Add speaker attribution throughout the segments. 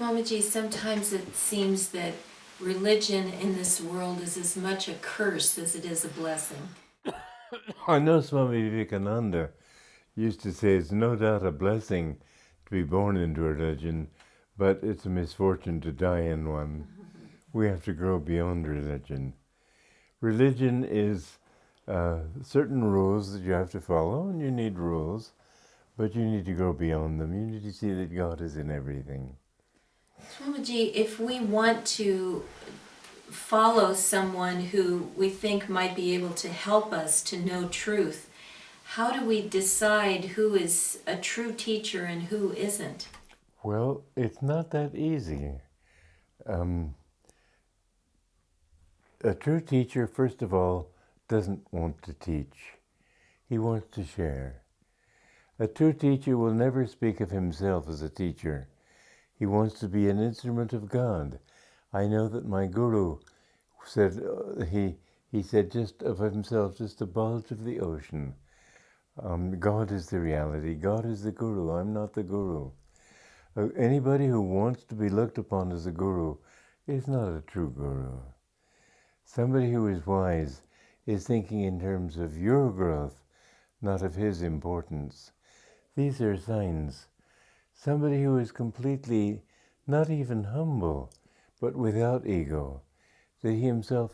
Speaker 1: Swamiji, sometimes it seems that religion in this world is as much a curse as it is a blessing.
Speaker 2: I know Swami Vivekananda used to say it's no doubt a blessing to be born into a religion, but it's a misfortune to die in one. We have to grow beyond religion. Religion is certain rules that you have to follow, and you need rules, but you need to go beyond them. You need to see that God is in everything.
Speaker 1: Swamiji, if we want to follow someone who we think might be able to help us to know truth, how do we decide who is a true teacher and who isn't?
Speaker 2: Well, it's not that easy. A true teacher, first of all, doesn't want to teach. He wants to share. A true teacher will never speak of himself as a teacher. He wants to be an instrument of God. I know that my guru said, he said just of himself, just a bulge of the ocean. God is the reality. God is the guru. I'm not the guru. Anybody who wants to be looked upon as a guru is not a true guru. Somebody who is wise is thinking in terms of your growth, not of his importance. These are signs. Somebody who is completely, not even humble, but without ego, that he himself,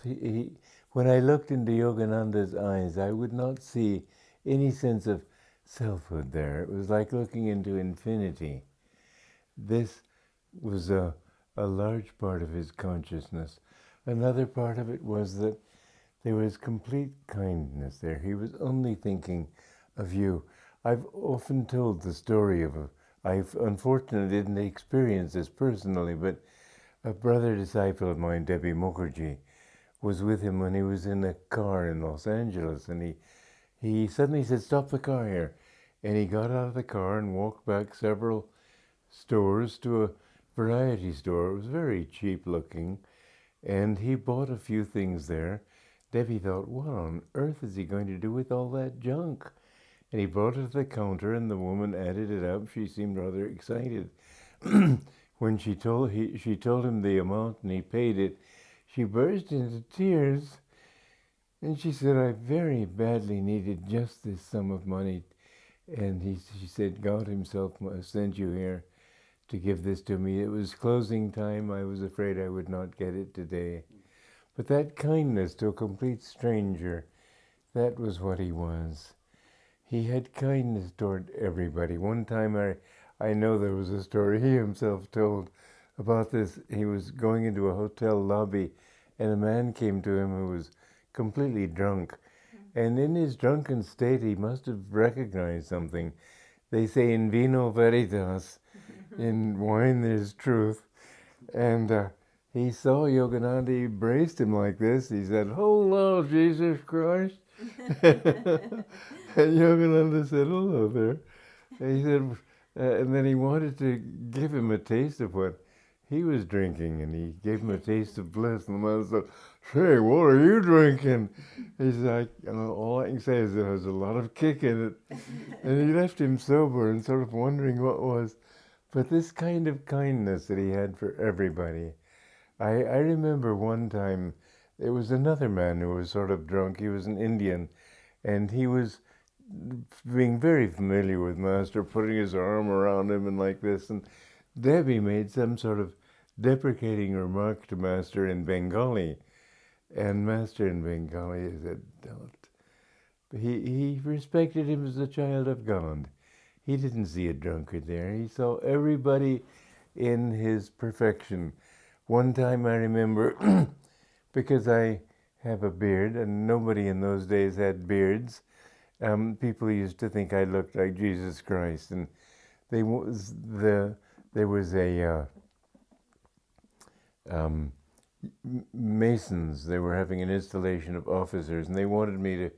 Speaker 2: when I looked into Yogananda's eyes, I would not see any sense of selfhood there. It was like looking into infinity. This was a large part of his consciousness. Another part of it was that there was complete kindness there. He was only thinking of you. I've often told the story of I've unfortunately didn't experience this personally, but a brother disciple of mine, Debbie Mukherjee, was with him when he was in a car in Los Angeles, and he suddenly said, "Stop the car here." And he got out of the car and walked back several stores to a variety store. It was very cheap looking, and he bought a few things there. Debbie thought, what on earth is he going to do with all that junk? And he brought it to the counter, and the woman added it up. She seemed rather excited. When she told him the amount and he paid it, she burst into tears. And she said, "I very badly needed just this sum of money." And she said, "God himself sent you here to give this to me. It was closing time. I was afraid I would not get it today." But that kindness to a complete stranger, that was what he was. He had kindness toward everybody. One time I know there was a story he himself told about this. He was going into a hotel lobby, and a man came to him who was completely drunk. And in his drunken state, he must have recognized something. They say in vino veritas, in wine there's truth. And he saw Yogananda, he braced him like this. He said, "Hello, Jesus Christ." And Yogananda said, "Hello there." And he said, and then he wanted to give him a taste of what he was drinking, and he gave him a taste of bliss. And the man said, "Say, what are you drinking?" He's like, "All I can say is there's a lot of kick in it." And he left him sober and sort of wondering what was. But this kind of kindness that he had for everybody. I remember one time, there was another man who was sort of drunk. He was an Indian, and he was being very familiar with Master, putting his arm around him and like this. And Debbie made some sort of deprecating remark to Master in Bengali. And Master in Bengali said, "Don't." He respected him as a child of God. He didn't see a drunkard there. He saw everybody in his perfection. One time I remember, because I have a beard, and nobody in those days had beards, people used to think I looked like Jesus Christ. And there was a Masons. They were having an installation of officers, and they wanted me to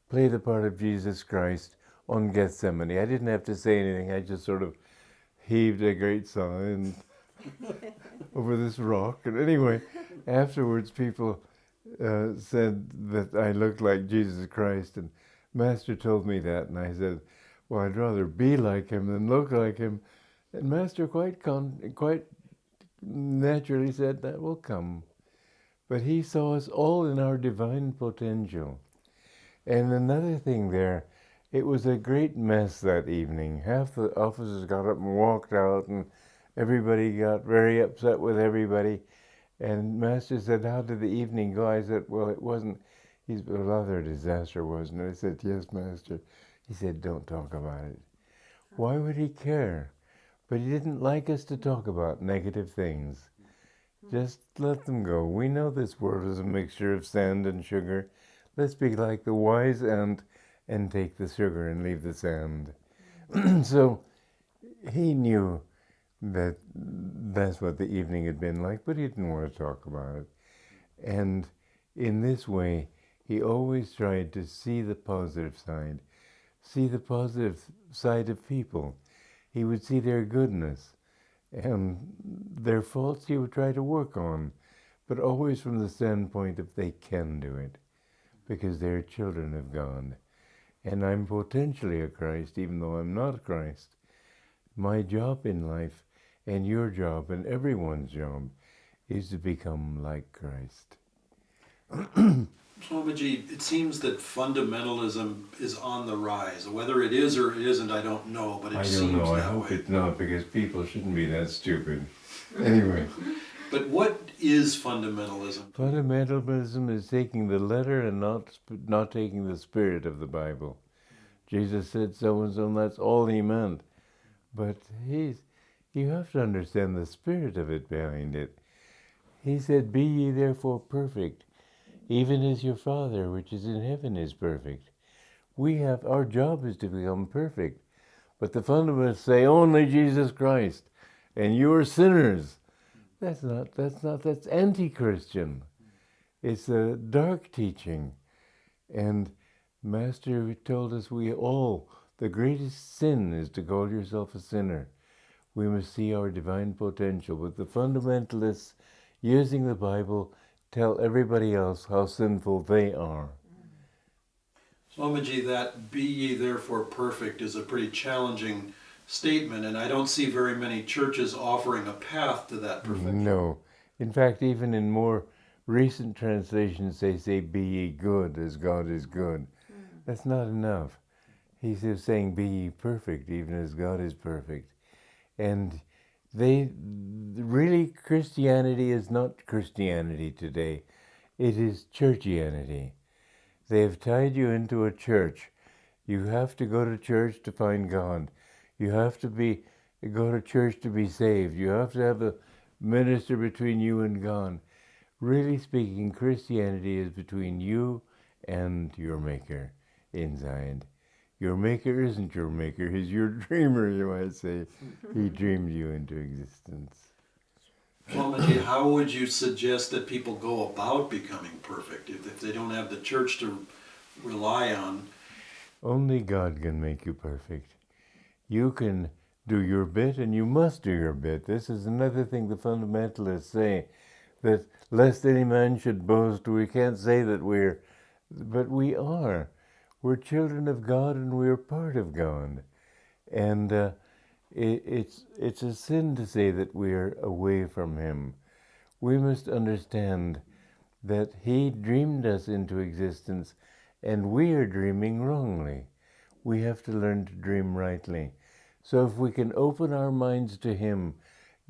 Speaker 2: play the part of Jesus Christ on Gethsemane. I didn't have to say anything. I just sort of heaved a great sigh over this rock. And anyway, afterwards, people said that I looked like Jesus Christ, and Master told me that, and I said, "Well, I'd rather be like him than look like him." And Master quite naturally said that will come. But he saw us all in our divine potential. And another thing there, it was a great mess that evening. Half the officers got up and walked out, and everybody got very upset with everybody. And Master said, "How did the evening go?" I said, "Well, it wasn't, he's a rather disaster, wasn't it?" I said, "Yes, Master." He said, "Don't talk about it." Why would he care? But he didn't like us to talk about negative things. Just let them go. We know this world is a mixture of sand and sugar. Let's be like the wise ant and take the sugar and leave the sand. So he knew that that's what the evening had been like, but he didn't want to talk about it. And in this way, he always tried to see the positive side of people. He would see their goodness, and their faults he would try to work on, but always from the standpoint of they can do it, because they're children of God. And I'm potentially a Christ, even though I'm not Christ. My job in life, and your job, and everyone's job, is to become like Christ.
Speaker 3: Swamiji, it seems that fundamentalism is on the rise. Whether it is or it isn't, I don't know, but it seems that way.
Speaker 2: I hope it's not, because people shouldn't be that stupid. Anyway.
Speaker 3: But what is fundamentalism?
Speaker 2: Fundamentalism is taking the letter and not taking the spirit of the Bible. Jesus said so and so, and that's all he meant. But you have to understand the spirit of it behind it. He said, "Be ye therefore perfect, even as your Father which is in heaven is perfect." Our job is to become perfect. But the fundamentalists say only Jesus Christ, and you're sinners. That's anti-Christian. It's a dark teaching. And Master told us the greatest sin is to call yourself a sinner. We must see our divine potential. But the fundamentalists, using the Bible, tell everybody else how sinful they are.
Speaker 3: Swamiji, that "be ye therefore perfect" is a pretty challenging statement, and I don't see very many churches offering a path to that perfection.
Speaker 2: No. In fact, even in more recent translations, they say, "Be ye good as God is good." That's not enough. He's just saying, "Be ye perfect, even as God is perfect." And Christianity is not Christianity today. It is churchianity. They have tied you into a church. You have to go to church to find God. You have to go to church to be saved. You have to have a minister between you and God. Really speaking, Christianity is between you and your Maker inside. Your Maker isn't your Maker. He's your dreamer, you might say. He dreamed you into existence.
Speaker 3: Swamiji, how would you suggest that people go about becoming perfect if they don't have the church to rely on?
Speaker 2: Only God can make you perfect. You can do your bit, and you must do your bit. This is another thing the fundamentalists say, that lest any man should boast. We can't say that but we are. We're children of God, and we're part of God. And it's a sin to say that we're away from Him. We must understand that He dreamed us into existence, and we are dreaming wrongly. We have to learn to dream rightly. So if we can open our minds to Him,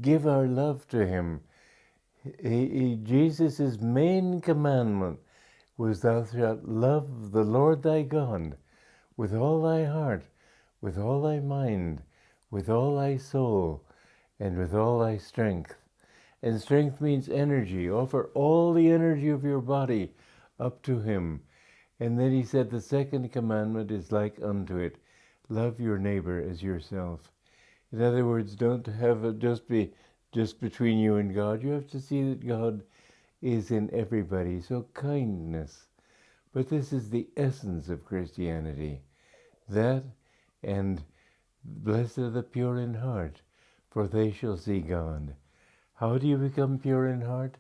Speaker 2: give our love to Him. Jesus' main commandment was, "Thou shalt love the Lord thy God with all thy heart, with all thy mind, with all thy soul, and with all thy strength." And strength means energy. Offer all the energy of your body up to Him. And then He said the second commandment is like unto it. Love your neighbor as yourself. In other words, don't have it just between you and God. You have to see that God is in everybody. So kindness. But this is the essence of Christianity. That, and blessed are the pure in heart, for they shall see God. How do you become pure in heart?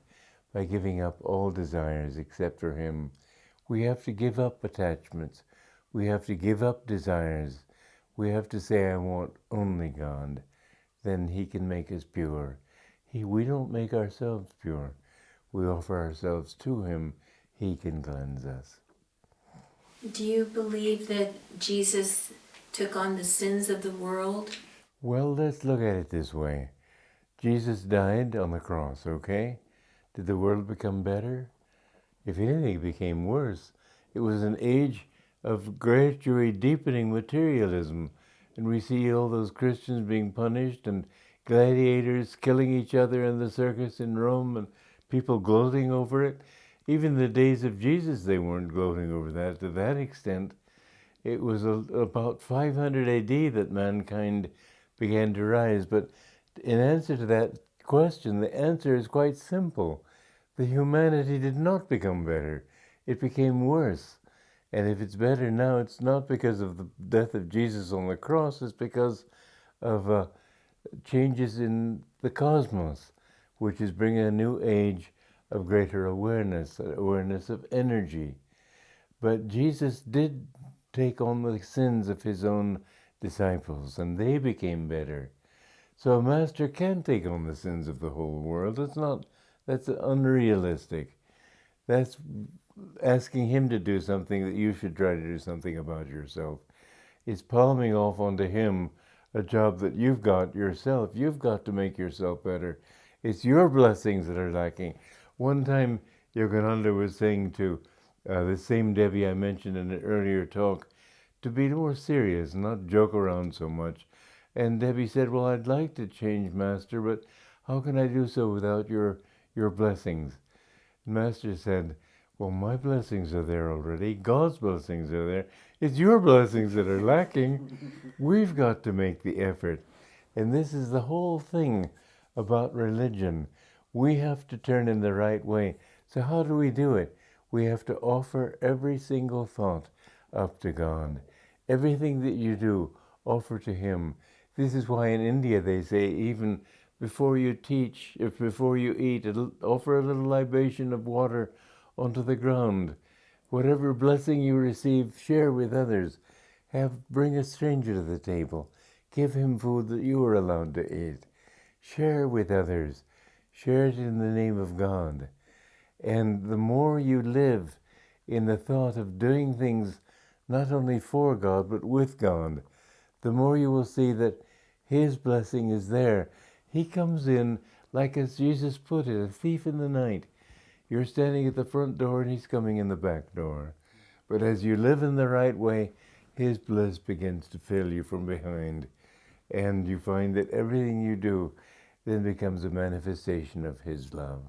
Speaker 2: By giving up all desires except for Him. We have to give up attachments. We have to give up desires. We have to say, "I want only God." Then He can make us pure. We don't make ourselves pure. We offer ourselves to him. He can cleanse us.
Speaker 1: Do you believe that Jesus took on the sins of the world?
Speaker 2: Well, let's look at it this way. Jesus died on the cross, okay? Did the world become better? If anything, it became worse. It was an age of gradually deepening materialism. And we see all those Christians being punished and gladiators killing each other in the circus in Rome and people gloating over it. Even the days of Jesus, they weren't gloating over that to that extent. It was about 500 AD that mankind began to rise. But in answer to that question, the answer is quite simple. The humanity did not become better. It became worse. And if it's better now, it's not because of the death of Jesus on the cross, it's because of changes in the cosmos, which is bringing a new age of greater awareness of energy. But Jesus did take on the sins of his own disciples, and they became better. So a master can take on the sins of the whole world. That's unrealistic. That's asking him to do something that you should try to do something about yourself. It's palming off onto him a job that you've got yourself. You've got to make yourself better. It's your blessings that are lacking. One time, Yogananda was saying to the same Debbie I mentioned in an earlier talk, to be more serious, not joke around so much. And Debbie said, well, I'd like to change, Master, but how can I do so without your blessings? And Master said, well, my blessings are there already. God's blessings are there. It's your blessings that are lacking. We've got to make the effort. And this is the whole thing about religion. We have to turn in the right way. So how do we do it? We have to offer every single thought up to God. Everything that you do, offer to him. This is why in India they say, even before you teach, if before you eat, offer a little libation of water onto the ground. Whatever blessing you receive, share with others. Bring a stranger to the table. Give him food that you are allowed to eat. Share with others. Share it in the name of God. And the more you live in the thought of doing things not only for God, but with God, the more you will see that his blessing is there. He comes in, like as Jesus put it, a thief in the night. You're standing at the front door and he's coming in the back door. But as you live in the right way, his bliss begins to fill you from behind. And you find that everything you do then becomes a manifestation of his love.